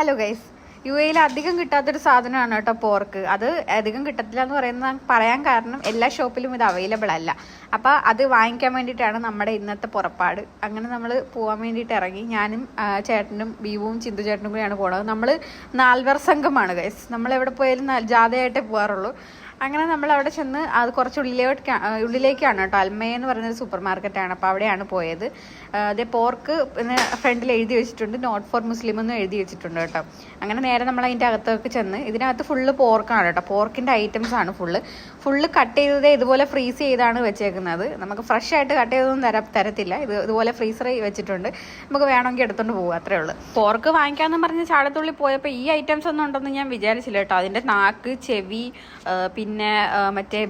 Hello guys, U എയിൽ അധികം കിട്ടാത്തൊരു സാധനമാണ് കേട്ടോ പോർക്ക്. അത് അധികം കിട്ടത്തില്ല എന്ന് പറയുന്നത് പറയാൻ കാരണം എല്ലാ ഷോപ്പിലും ഇത് അവൈലബിൾ അല്ല. അപ്പോൾ അത് വാങ്ങിക്കാൻ വേണ്ടിയിട്ടാണ് നമ്മുടെ ഇന്നത്തെ പുറപ്പാട്. അങ്ങനെ നമ്മൾ പോകാൻ വേണ്ടിയിട്ട് ഇറങ്ങി. ഞാനും ചേട്ടനും ബീവും ചിന്തു ചേട്ടനും കൂടിയാണ് പോണത്. നമ്മൾ 4 സംഘമാണ് ഗൈസ്. നമ്മൾ എവിടെ പോയാലും ജാഥയായിട്ടേ പോകാറുള്ളൂ. അങ്ങനെ നമ്മൾ അവിടെ ചെന്ന് അത് കുറച്ച് ഉള്ളിലേക്കാണ് കേട്ടോ. അൽമയ എന്ന് പറയുന്നത് സൂപ്പർ മാർക്കറ്റാണ്. അപ്പോൾ അവിടെയാണ് പോയത്. അതേ പോർക്ക് പിന്നെ ഫ്രണ്ടിൽ എഴുതി വെച്ചിട്ടുണ്ട്, നോട്ട് ഫോർ മുസ്ലിം എന്നും എഴുതി വെച്ചിട്ടുണ്ട് കേട്ടോ. അങ്ങനെ നേരെ നമ്മൾ അതിൻ്റെ അകത്തേക്ക് ചെന്ന് ഇതിനകത്ത് ഫുള്ള് പോർക്കാണ് കേട്ടോ. പോർക്കിൻ്റെ ഐറ്റംസ് ആണ് ഫുള്ള് കട്ട് ചെയ്തത് ഇതുപോലെ ഫ്രീസ് ചെയ്താണ് വെച്ചേക്കുന്നത്. നമുക്ക് ഫ്രഷ് ആയിട്ട് കട്ട് ചെയ്തൊന്നും തരത്തില്ല. ഇതുപോലെ ഫ്രീസറിൽ വെച്ചിട്ടുണ്ട്. നമുക്ക് വേണമെങ്കിൽ എടുത്തുകൊണ്ട് പോകും, അത്രേ ഉള്ളൂ. പോർക്ക് വാങ്ങിക്കാമെന്ന് പറഞ്ഞ് ചാടത്തുള്ളി പോയപ്പോൾ ഈ ഐറ്റംസ് ഒന്നും ഉണ്ടെന്ന് ഞാൻ വിചാരിച്ചില്ല കേട്ടോ. അതിൻ്റെ നാക്ക്, ചെവി, പിന്നെ മറ്റേ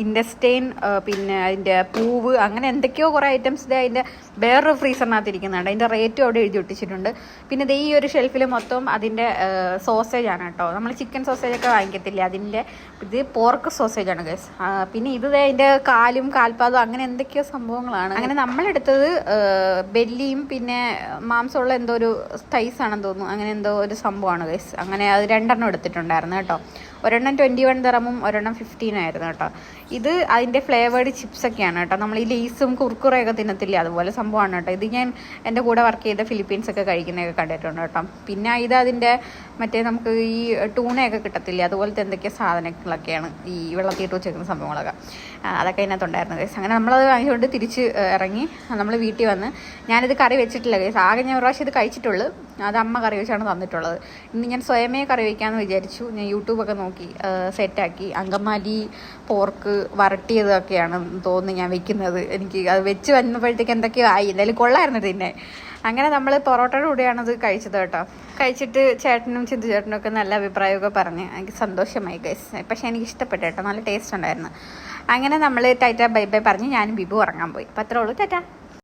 ഇൻഡസ്റ്റൈൻ, പിന്നെ അതിൻ്റെ പൂവ്, അങ്ങനെ എന്തൊക്കെയോ കുറേ ഐറ്റംസ് അതിൻ്റെ വേറൊരു ഫ്രീസറിനകത്ത് ഇരിക്കുന്നുണ്ട്. അതിൻ്റെ റേറ്റും അവിടെ എഴുതി ഒട്ടിച്ചിട്ടുണ്ട്. പിന്നെ ഇത് ഈ ഒരു ഷെൽഫിൽ മൊത്തം അതിൻ്റെ സോസേജ് ആണ് കേട്ടോ. നമ്മൾ ചിക്കൻ സോസേജ് ഒക്കെ വാങ്ങിക്കത്തില്ല, അതിൻ്റെ ഇത് പോർക്ക് സോസേജ് ആണ് ഗൈസ്. പിന്നെ ഇത് അതിൻ്റെ കാലും കാൽപാദവും അങ്ങനെ എന്തൊക്കെയോ സംഭവങ്ങളാണ്. അങ്ങനെ നമ്മളെടുത്തത് ബെല്ലിയും പിന്നെ മാംസമുള്ള എന്തോ ഒരു തൈസ് ആണെന്ന് തോന്നുന്നു, അങ്ങനെ എന്തോ ഒരു സംഭവമാണ് ഗൈസ്. അങ്ങനെ അത് 2 എടുത്തിട്ടുണ്ടായിരുന്നു കേട്ടോ. ഒരെണ്ണം 21 ദിറമും ഒരെണ്ണം 15 ആയിരുന്നു കേട്ടോ. ഇത് അതിൻ്റെ ഫ്ലേവേർഡ് ചിപ്സൊക്കെയാണ് കേട്ടോ. നമ്മൾ ഈ ലേസും കുർക്കുറയൊക്കെ തിന്നത്തില്ലേ, അതുപോലെ സംഭവമാണ് കേട്ടോ. ഇത് ഞാൻ എൻ്റെ കൂടെ വർക്ക് ചെയ്ത ഫിലിപ്പീൻസൊക്കെ കഴിക്കുന്നതൊക്കെ കണ്ടിട്ടുണ്ട് കേട്ടോ. പിന്നെ ഇത് അതിൻ്റെ മറ്റേ നമുക്ക് ഈ ടൂണയൊക്കെ കിട്ടത്തില്ലേ, അതുപോലത്തെ എന്തൊക്കെയോ സാധനങ്ങളൊക്കെയാണ് ഈ വെള്ളത്തിയിട്ട് വെച്ചേക്കുന്ന സംഭവങ്ങളൊക്കെ. അതൊക്കെ അതിനകത്തുണ്ടായിരുന്നു ഗൈസ്. അങ്ങനെ നമ്മളത് വാങ്ങിച്ചുകൊണ്ട് തിരിച്ച് ഇറങ്ങി നമ്മൾ വീട്ടിൽ വന്ന്. ഞാനിത് കറി വെച്ചിട്ടില്ല ഗൈസ്. ആകെ ഞാൻ ഒരു പ്രാവശ്യം ഇത് കഴിച്ചിട്ടുള്ളൂ. അത് അമ്മ കറി വെച്ചാണ് തന്നിട്ടുള്ളത്. ഇന്ന് ഞാൻ സ്വയമേ കറി വയ്ക്കാമെന്ന് വിചാരിച്ചു. ഞാൻ യൂട്യൂബൊക്കെ നോക്കി സെറ്റാക്കി. അങ്കമാലി പോർക്ക് വരട്ടിയതൊക്കെയാണ് തോന്നുന്നു ഞാൻ വെക്കുന്നത്. എനിക്ക് അത് വെച്ച് വന്നപ്പോഴത്തേക്ക് എന്തൊക്കെയോ ആയി. എന്തായാലും കൊള്ളായിരുന്നു ഇതിനെ. അങ്ങനെ നമ്മൾ പൊറോട്ടയുടെ കൂടെയാണത് കഴിച്ചത് കേട്ടോ. കഴിച്ചിട്ട് ചേട്ടനും ചിന്തു ചേട്ടനും ഒക്കെ നല്ല അഭിപ്രായമൊക്കെ പറഞ്ഞ് എനിക്ക് സന്തോഷമായി ഗൈസ്. പക്ഷേ എനിക്ക് ഇഷ്ടപ്പെട്ടു കേട്ടോ, നല്ല ടേസ്റ്റ് ഉണ്ടായിരുന്നു. അങ്ങനെ നമ്മൾ ടാറ്റ ബൈ ബൈ പറഞ്ഞ് ഞാനും ബിബു ഉറങ്ങാൻ പോയി. അപ്പോൾ അത്രേ ഉള്ളൂ, ടാറ്റ.